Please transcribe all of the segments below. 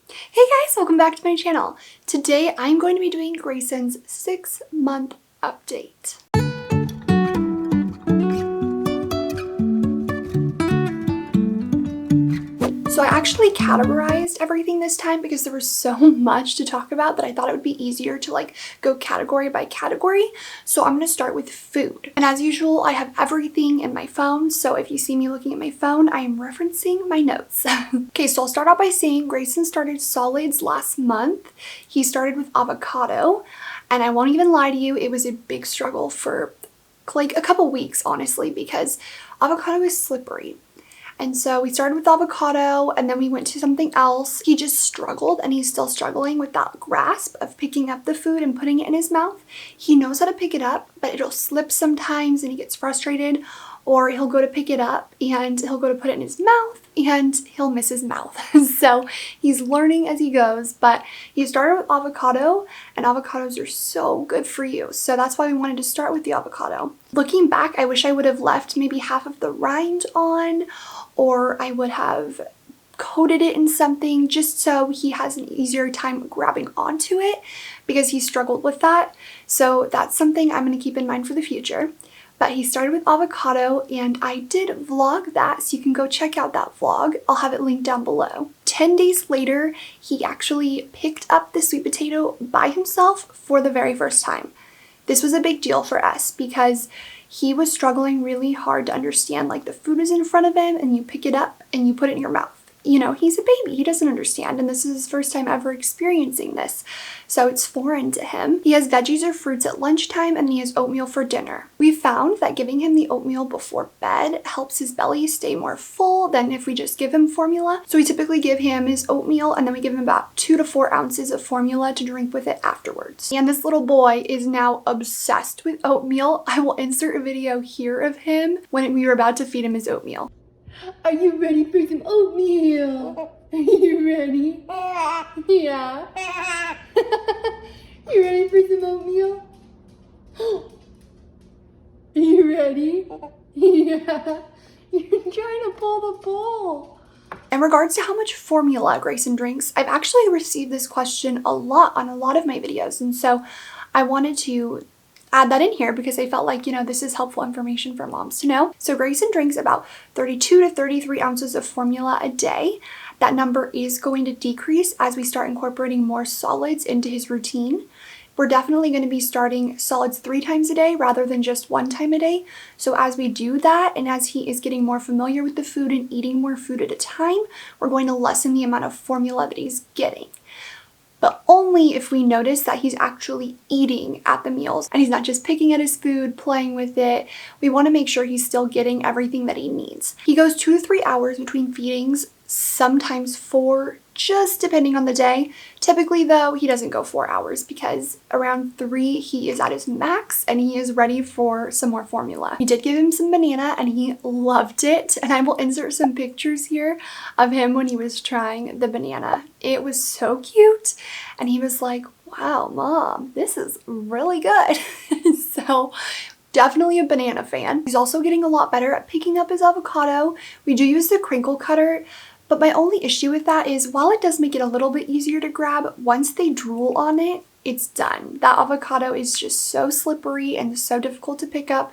Hey guys, welcome back to my channel. Today I'm going to be doing Greyson's 6-month update. So I actually categorized everything this time because there was so much to talk about that I thought it would be easier to go category by category. So I'm going to start with food. And as usual, I have everything in my phone. So if you see me looking at my phone, I am referencing my notes. Okay, so I'll start out by saying Greyson started solids last month. He started with avocado. And I won't even lie to you, it was a big struggle for like a couple weeks, honestly, because avocado is slippery. And so we started with avocado and then we went to something else. He just struggled, and he's still struggling with that grasp of picking up the food and putting it in his mouth. He knows how to pick it up, but it'll slip sometimes and he gets frustrated, or he'll go to pick it up and he'll go to put it in his mouth and he'll miss his mouth. So he's learning as he goes, but he started with avocado, and avocados are so good for you. So that's why we wanted to start with the avocado. Looking back, I wish I would have left maybe half of the rind on, or I would have coated it in something just so he has an easier time grabbing onto it, because he struggled with that. So that's something I'm going to keep in mind for the future. But he started with avocado, and I did vlog that, so you can go check out that vlog. I'll have it linked down below. 10 days later, he actually picked up the sweet potato by himself for the very first time. This was a big deal for us because he was struggling really hard to understand, like, the food is in front of him and you pick it up and you put it in your mouth. You know, he's a baby, he doesn't understand, and this is his first time ever experiencing this, so it's foreign to him. He has veggies or fruits at lunchtime, and he has oatmeal for dinner. We found that giving him the oatmeal before bed helps his belly stay more full than if we just give him formula. So we typically give him his oatmeal, and then we give him about 2 to 4 ounces of formula to drink with it afterwards. And this little boy is now obsessed with oatmeal. I will insert a video here of him when we were about to feed him his oatmeal. Are you ready for some oatmeal? Are you ready? Yeah. You ready for some oatmeal? Are you ready? Yeah. You're trying to pull the bowl. In regards to how much formula Greyson drinks, I've actually received this question a lot on a lot of my videos, and so I wanted to add that in here because I felt like, you know, this is helpful information for moms to know. So Greyson drinks about 32 to 33 ounces of formula a day. That number is going to decrease as we start incorporating more solids into his routine. We're definitely going to be starting solids 3 times a day rather than just 1 time a day. So as we do that, and as he is getting more familiar with the food and eating more food at a time, we're going to lessen the amount of formula that he's getting. But only if we notice that he's actually eating at the meals and he's not just picking at his food, playing with it. We want to make sure he's still getting everything that he needs. He goes 2 to 3 hours between feedings, sometimes 4, just depending on the day. Typically though, he doesn't go 4 hours because around 3 he is at his max and he is ready for some more formula. We did give him some banana and he loved it, and I will insert some pictures here of him when he was trying the banana. It was so cute, and he was like, wow, Mom, this is really good. So definitely a banana fan. He's also getting a lot better at picking up his avocado. We do use the crinkle cutter, but my only issue with that is while it does make it a little bit easier to grab, once they drool on it, it's done. That avocado is just so slippery and so difficult to pick up.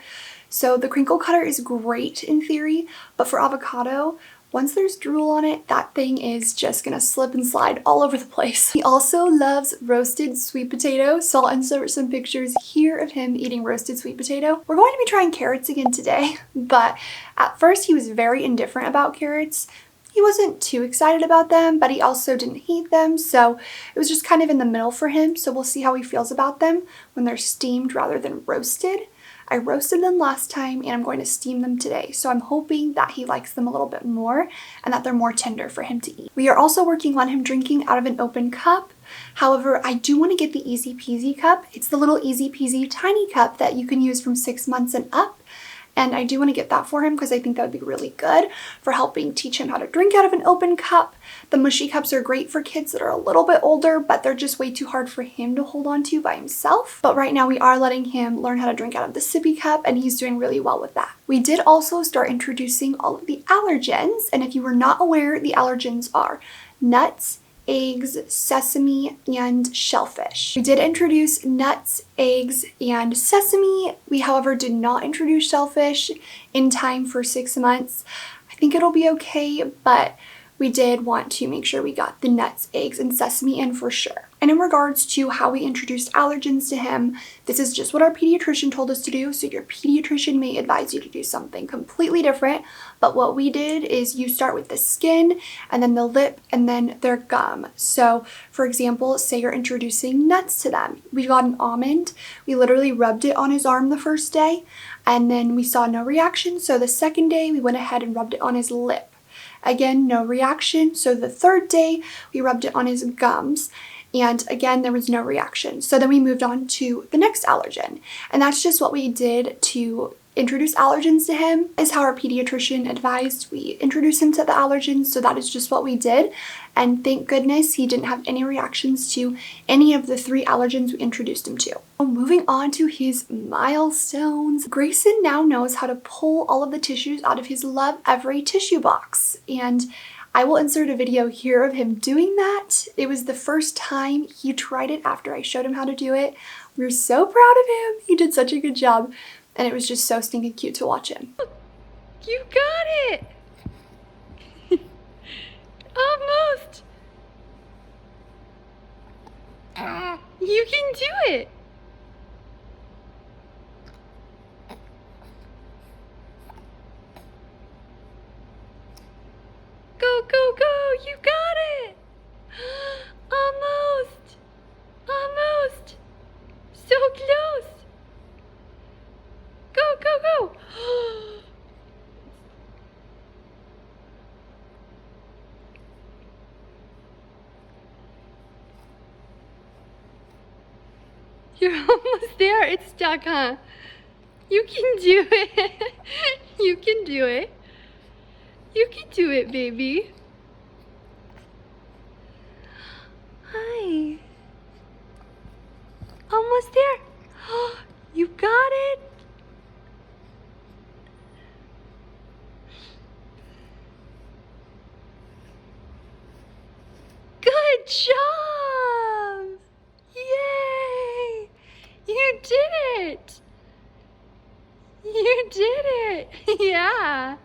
So the crinkle cutter is great in theory, but for avocado, once there's drool on it, that thing is just gonna slip and slide all over the place. He also loves roasted sweet potato, so I'll insert some pictures here of him eating roasted sweet potato. We're going to be trying carrots again today, but at first he was very indifferent about carrots. He wasn't too excited about them, but he also didn't hate them, so it was just kind of in the middle for him. So we'll see how he feels about them when they're steamed rather than roasted. I roasted them last time and I'm going to steam them today. So I'm hoping that he likes them a little bit more and that they're more tender for him to eat. We are also working on him drinking out of an open cup. However, I do want to get the Easy Peasy cup. It's the little Easy Peasy tiny cup that you can use from 6 months and up. And I do want to get that for him because I think that would be really good for helping teach him how to drink out of an open cup. The mushy cups are great for kids that are a little bit older, but they're just way too hard for him to hold on to by himself. But right now we are letting him learn how to drink out of the sippy cup, and he's doing really well with that. We did also start introducing all of the allergens, and if you were not aware, the allergens are nuts, eggs, sesame, and shellfish. We did introduce nuts, eggs, and sesame. We, however, did not introduce shellfish in time for 6 months. I think it'll be okay, but we did want to make sure we got the nuts, eggs, and sesame in for sure. And in regards to how we introduced allergens to him, this is just what our pediatrician told us to do, so your pediatrician may advise you to do something completely different, but what we did is you start with the skin, and then the lip, and then their gum. So, for example, say you're introducing nuts to them. We got an almond, we literally rubbed it on his arm the first day, and then we saw no reaction, so the second day we went ahead and rubbed it on his lip. Again, no reaction. So the third day, we rubbed it on his gums. And again, there was no reaction. So then we moved on to the next allergen. And that's just what we did to introduce allergens to him, is how our pediatrician advised we introduce him to the allergens. So that is just what we did. And thank goodness he didn't have any reactions to any of the 3 allergens we introduced him to. Moving on to his milestones. Greyson now knows how to pull all of the tissues out of his Love Every tissue box. And I will insert a video here of him doing that. It was the first time he tried it after I showed him how to do it. We were so proud of him. He did such a good job. And it was just so stinking cute to watch him. You got it! Almost! You can do it! Go, go, go! You got it! Almost! Almost! So close! Go, go, go! You're almost there. It's stuck, huh? You can do it. You can do it. You can do it, baby. Hi. Almost there. You got it. Good job! Yay! You did it! You did it! Yeah!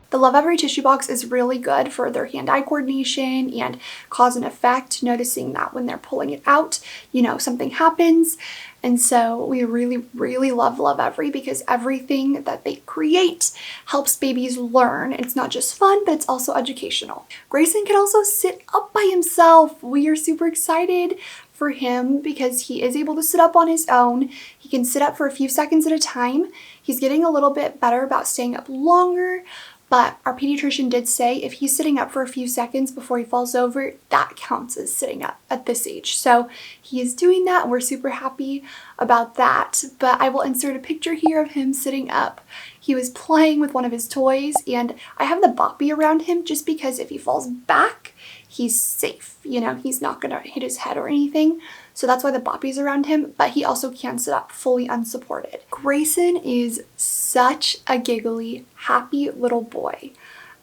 The Love Every tissue box is really good for their hand-eye coordination and cause and effect, noticing that when they're pulling it out, you know, something happens. And so we really, really love Love Every because everything that they create helps babies learn. It's not just fun, but it's also educational. Greyson can also sit up by himself. We are super excited for him because he is able to sit up on his own. He can sit up for a few seconds at a time. He's getting a little bit better about staying up longer, but our pediatrician did say if he's sitting up for a few seconds before he falls over, that counts as sitting up at this age. So he is doing that and we're super happy about that. But I will insert a picture here of him sitting up. He was playing with one of his toys and I have the boppy around him just because if he falls back, he's safe. You know, he's not gonna hit his head or anything. So that's why the boppy's around him, but he also can sit up fully unsupported. Greyson is such a giggly, happy little boy.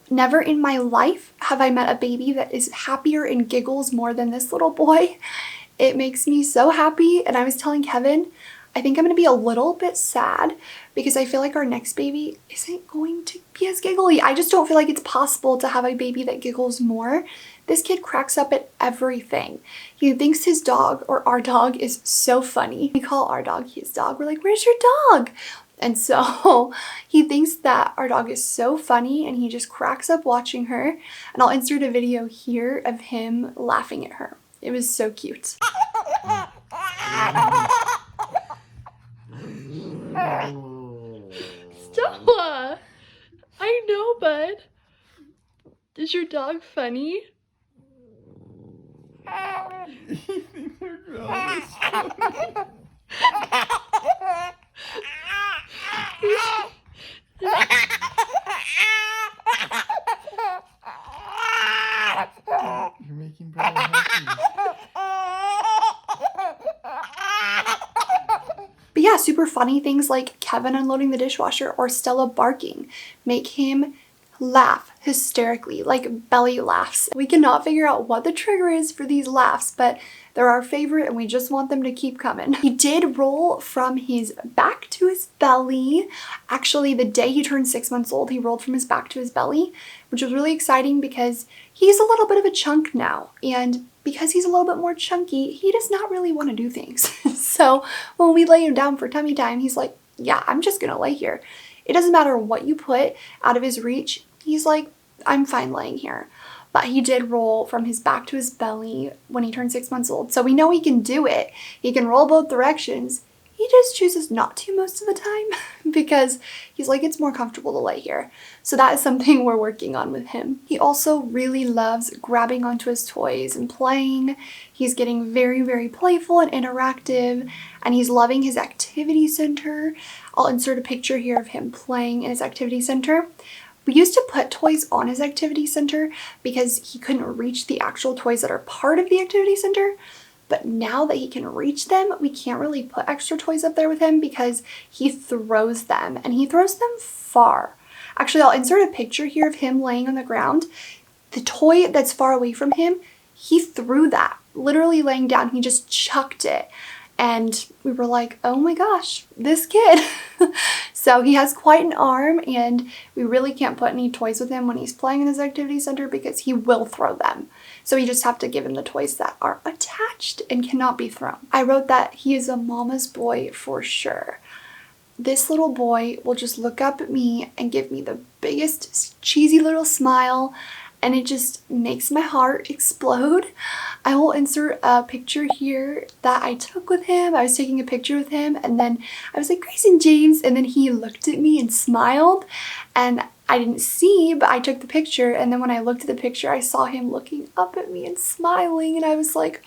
Never in my life have I met a baby that is happier and giggles more than this little boy. It makes me so happy. And I was telling Kevin, I think I'm gonna be a little bit sad because I feel like our next baby isn't going to be as giggly. I just don't feel like it's possible to have a baby that giggles more. This kid cracks up at everything. He thinks his dog, or our dog, is so funny. We call our dog his dog. We're like, where's your dog? And so he thinks that our dog is so funny and he just cracks up watching her. And I'll insert a video here of him laughing at her. It was so cute. Stella! I know, bud. Is your dog funny? You're making Brother happy. But yeah, super funny things like Kevin unloading the dishwasher or Stella barking make him laugh hysterically, like belly laughs. We cannot figure out what the trigger is for these laughs, but they're our favorite and we just want them to keep coming. He did roll from his back to his belly. Actually, the day he turned 6 months old, he rolled from his back to his belly, which was really exciting because he's a little bit of a chunk now. And because he's a little bit more chunky, he does not really want to do things. So when we lay him down for tummy time, he's like, yeah, I'm just gonna lay here. It doesn't matter what you put out of his reach. He's like, I'm fine laying here. But he did roll from his back to his belly when he turned 6 months old. So we know he can do it. He can roll both directions. He just chooses not to most of the time because he's like, it's more comfortable to lay here. So that is something we're working on with him. He also really loves grabbing onto his toys and playing. He's getting very, very playful and interactive, and he's loving his activity center. I'll insert a picture here of him playing in his activity center. We used to put toys on his activity center because he couldn't reach the actual toys that are part of the activity center. But now that he can reach them, we can't really put extra toys up there with him because he throws them, and he throws them far. Actually, I'll insert a picture here of him laying on the ground. The toy that's far away from him, he threw that, literally laying down. He just chucked it. And we were like, oh my gosh, this kid. So he has quite an arm, and we really can't put any toys with him when he's playing in his activity center because he will throw them. So we just have to give him the toys that are attached and cannot be thrown. I wrote that he is a mama's boy for sure. This little boy will just look up at me and give me the biggest cheesy little smile, and it just makes my heart explode. I will insert a picture here that I took with him. I was taking a picture with him, and then I was like, Greyson James, and then he looked at me and smiled, and I didn't see, but I took the picture, and then when I looked at the picture, I saw him looking up at me and smiling, and I was like,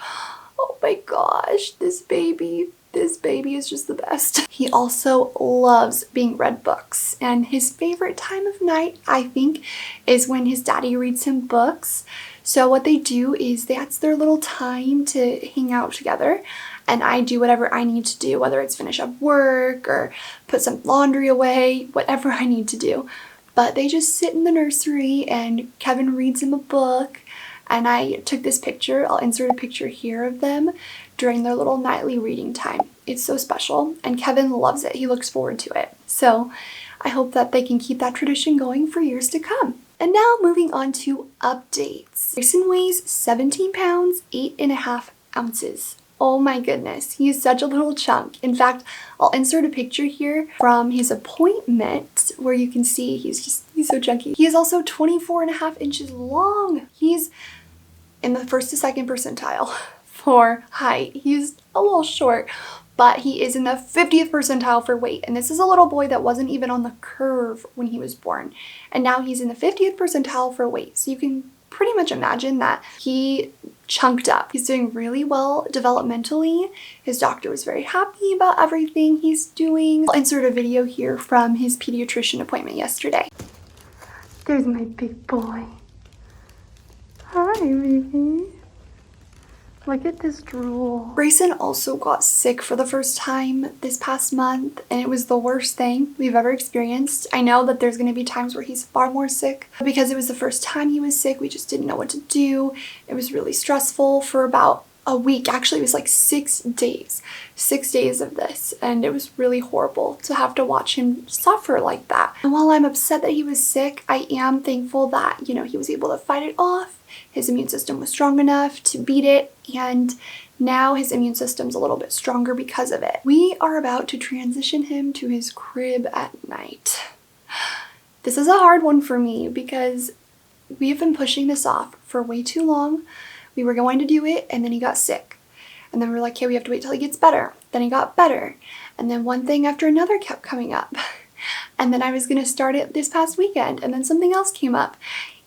oh my gosh, this baby is just the best. He also loves being read books, and his favorite time of night, I think, is when his daddy reads him books. So what they do is that's their little time to hang out together, and I do whatever I need to do, whether it's finish up work or put some laundry away, whatever I need to do. But they just sit in the nursery and Kevin reads him a book, and I took this picture. I'll insert a picture here of them during their little nightly reading time. It's so special, and Kevin loves it. He looks forward to it. So I hope that they can keep that tradition going for years to come. And now moving on to updates. Greyson weighs 17 pounds, 8.5 ounces. Oh my goodness, he is such a little chunk. In fact, I'll insert a picture here from his appointment where you can see he's so chunky. He is also 24.5 inches long. He's in the 1st to 2nd percentile for height. He's a little short, but he is in the 50th percentile for weight. And this is a little boy that wasn't even on the curve when he was born. And now he's in the 50th percentile for weight. So you can pretty much imagine that he chunked up. He's doing really well developmentally. His doctor was very happy about everything he's doing. I'll insert a video here from his pediatrician appointment yesterday. There's my big boy. Hi, baby. Look at this drool. Greyson also got sick for the first time this past month, and it was the worst thing we've ever experienced. I know that there's going to be times where he's far more sick, but because it was the first time he was sick, we just didn't know what to do. It was really stressful for about a week. Actually, it was like 6 days. 6 days of this, and it was really horrible to have to watch him suffer like that. And while I'm upset that he was sick, I am thankful that, he was able to fight it off. His immune system was strong enough to beat it, and now his immune system's a little bit stronger because of it. We are about to transition him to his crib at night. This is a hard one for me because we have been pushing this off for way too long. We were going to do it, and then he got sick. And then we were like, okay, we have to wait till he gets better. Then he got better. And then one thing after another kept coming up. And then I was going to start it this past weekend, and then something else came up.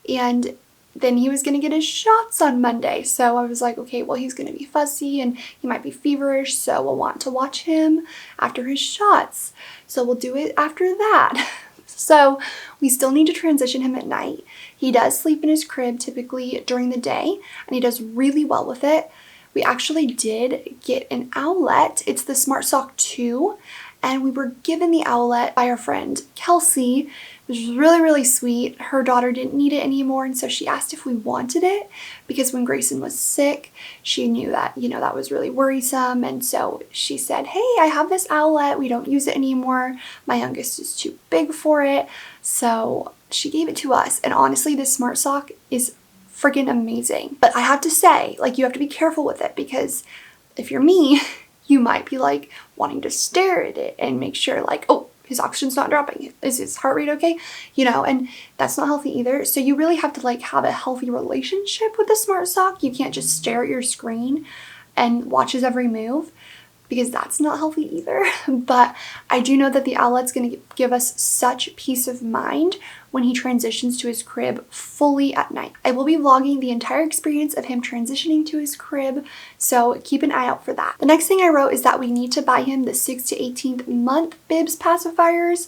And then he was going to get his shots on Monday. So I was like, okay, well, he's going to be fussy and he might be feverish, so we'll want to watch him after his shots. So we'll do it after that. So we still need to transition him at night. He does sleep in his crib typically during the day, and he does really well with it. We actually did get an Owlet. It's the Smart Sock 2, and we were given the owlet by our friend Kelsey, which was really, really sweet. Her daughter didn't need it anymore, and so she asked if we wanted it because when Greyson was sick, she knew that, that was really worrisome, and so she said, hey, I have this owlet. We don't use it anymore. My youngest is too big for it, so she gave it to us, and honestly, this Smart Sock is freaking amazing. But I have to say, you have to be careful with it because if you're me, you might be wanting to stare at it and make sure oh, his oxygen's not dropping. Is his heart rate okay? And that's not healthy either. So you really have to have a healthy relationship with the Smart Sock. You can't just stare at your screen and watch his every move because that's not healthy either. But I do know that the owlet's going to give us such peace of mind when he transitions to his crib fully at night. I will be vlogging the entire experience of him transitioning to his crib, so keep an eye out for that. The next thing I wrote is that we need to buy him the 6th to 18th month bibs pacifiers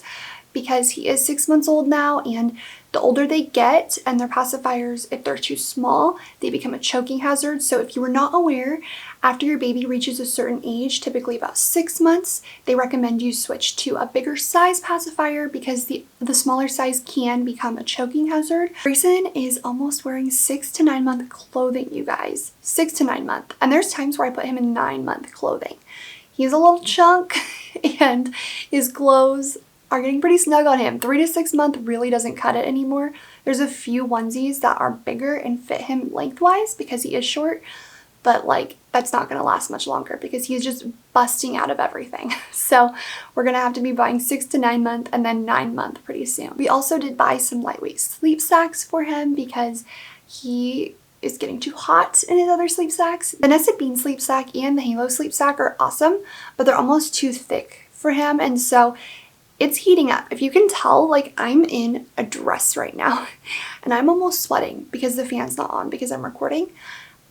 because he is 6 months old now, and the older they get and their pacifiers, if they're too small, they become a choking hazard. So if you were not aware, after your baby reaches a certain age, typically about 6 months, they recommend you switch to a bigger size pacifier because the smaller size can become a choking hazard. Greyson is almost wearing 6 to 9 month clothing, you guys. 6 to 9 month. And there's times where I put him in 9 month clothing. He's a little chunk and his clothes are getting pretty snug on him. 3 to 6 month really doesn't cut it anymore. There's a few onesies that are bigger and fit him lengthwise because he is short, but that's not going to last much longer because he's just busting out of everything. So we're going to have to be buying 6 to 9 month and then 9 month pretty soon. We also did buy some lightweight sleep sacks for him because he is getting too hot in his other sleep sacks. The Nested Bean sleep sack and the Halo sleep sack are awesome, but they're almost too thick for him, and so it's heating up. If you can tell, I'm in a dress right now and I'm almost sweating because the fan's not on because I'm recording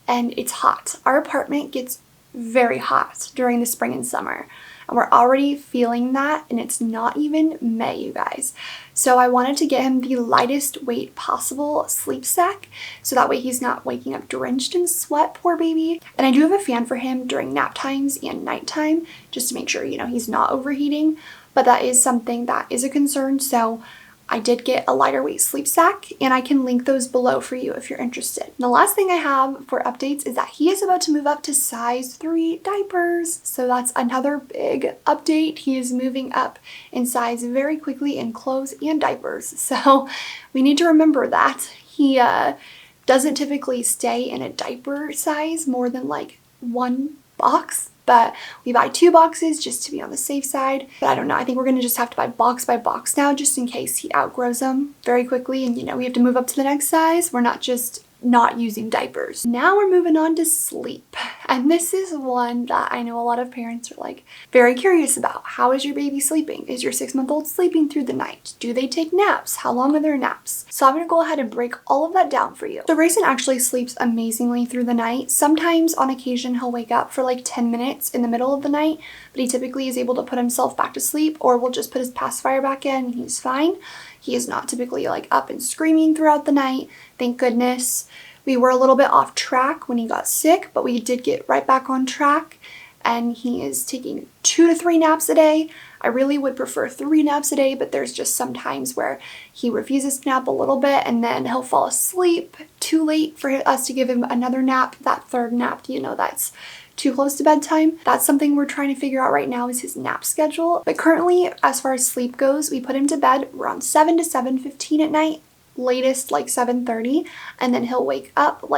and it's hot. Our apartment gets very hot during the spring and summer and we're already feeling that, and it's not even May, you guys. So I wanted to get him the lightest weight possible sleep sack so that way he's not waking up drenched in sweat, poor baby. And I do have a fan for him during nap times and nighttime just to make sure, he's not overheating. But that is something that is a concern, so I did get a lighter weight sleep sack, and I can link those below for you if you're interested. And the last thing I have for updates is that he is about to move up to size 3 diapers, so that's another big update. He is moving up in size very quickly in clothes and diapers, so we need to remember that. He doesn't typically stay in a diaper size more than one box, but we buy 2 boxes just to be on the safe side. But I don't know, I think we're going to just have to buy box by box now just in case he outgrows them very quickly and we have to move up to the next size. We're not just not using diapers. Now we're moving on to sleep. And this is one that I know a lot of parents are very curious about. How is your baby sleeping? Is your 6-month-old sleeping through the night? Do they take naps? How long are their naps? So I'm gonna go ahead and break all of that down for you. So Greyson actually sleeps amazingly through the night. Sometimes on occasion he'll wake up for 10 minutes in the middle of the night, but he typically is able to put himself back to sleep, or we'll just put his pacifier back in and he's fine. He is not typically up and screaming throughout the night, thank goodness. We were a little bit off track when he got sick, but we did get right back on track, and he is taking 2 to 3 naps a day. I really would prefer 3 naps a day, but there's just some times where he refuses to nap a little bit and then he'll fall asleep too late for us to give him another nap. That 3rd nap, that's too close to bedtime. That's something we're trying to figure out right now is his nap schedule. But currently, as far as sleep goes, we put him to bed around 7 to 7:15 at night, latest 7:30, and then he'll wake up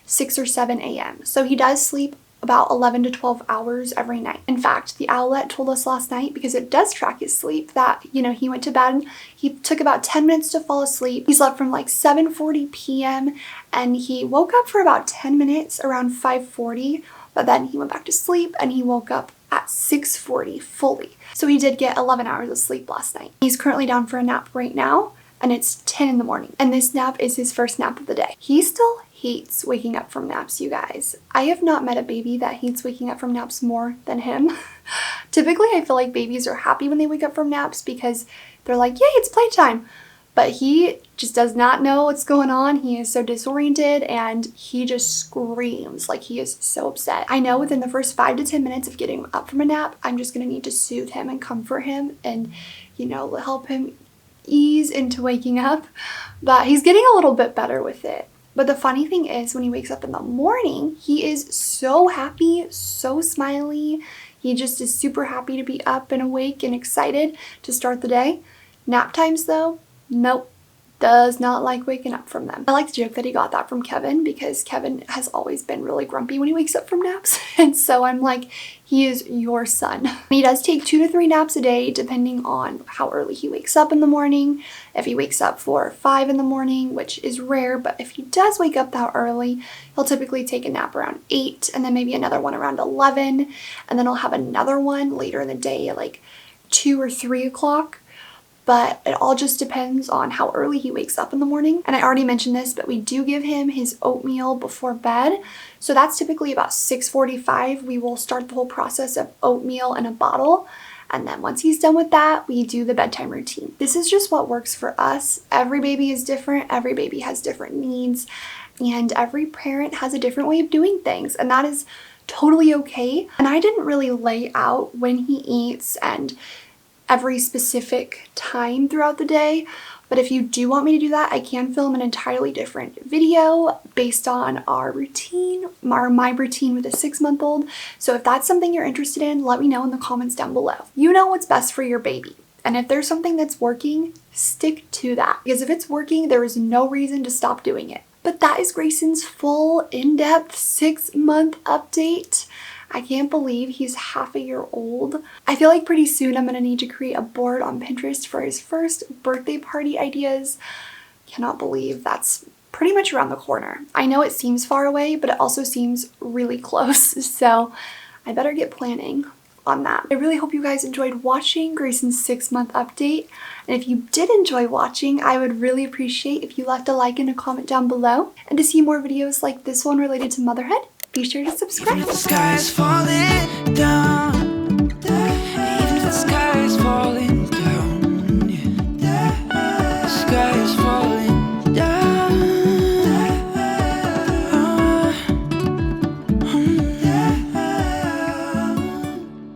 6 or 7 a.m. So he does sleep about 11 to 12 hours every night. In fact, the owlet told us last night, because it does track his sleep, that, he went to bed, he took about 10 minutes to fall asleep. He slept from 7:40 p.m. and he woke up for about 10 minutes around 5:40, but then he went back to sleep and he woke up at 6:40 fully. So he did get 11 hours of sleep last night. He's currently down for a nap right now, and it's 10 in the morning, and this nap is his first nap of the day. He still hates waking up from naps, you guys. I have not met a baby that hates waking up from naps more than him. Typically, I feel like babies are happy when they wake up from naps because they're yay, it's playtime. But he just does not know what's going on. He is so disoriented and he just screams like he is so upset. I know within the first 5 to 10 minutes of getting him up from a nap, I'm just gonna need to soothe him and comfort him and, you know, help him ease into waking up. But he's getting a little bit better with it. But the funny thing is, when he wakes up in the morning, he is so happy, so smiley. He just is super happy to be up and awake and excited to start the day. Nap times though, nope. Does not like waking up from them. I like to joke that he got that from Kevin because Kevin has always been really grumpy when he wakes up from naps. And so I'm like, he is your son. He does take 2 to 3 naps a day depending on how early he wakes up in the morning. If he wakes up 4 or 5 in the morning, which is rare, but if he does wake up that early, he'll typically take a nap around 8 and then maybe another one around 11. And then he'll have another one later in the day at like 2 or 3 o'clock. But it all just depends on how early he wakes up in the morning. And I already mentioned this, but we do give him his oatmeal before bed. So that's typically about 6:45. We will start the whole process of oatmeal in a bottle. And then once he's done with that, we do the bedtime routine. This is just what works for us. Every baby is different. Every baby has different needs. And every parent has a different way of doing things. And that is totally okay. And I didn't really lay out when he eats and every specific time throughout the day, but if you do want me to do that, I can film an entirely different video based on our routine, my routine with a 6-month-old. So if that's something you're interested in, let me know in the comments down below. You know what's best for your baby, and if there's something that's working, stick to that, because if it's working, there is no reason to stop doing it. But that is Greyson's full in-depth 6-month update. I can't believe he's half a year old. I feel like pretty soon I'm gonna need to create a board on Pinterest for his first birthday party ideas. Cannot believe that's pretty much around the corner. I know it seems far away, but it also seems really close. So I better get planning on that. I really hope you guys enjoyed watching Greyson's 6-month update. And if you did enjoy watching, I would really appreciate if you left a like and a comment down below. And to see more videos like this one related to motherhood, be sure to subscribe. Even if the sky is falling down, even if the sky is falling down, the sky is falling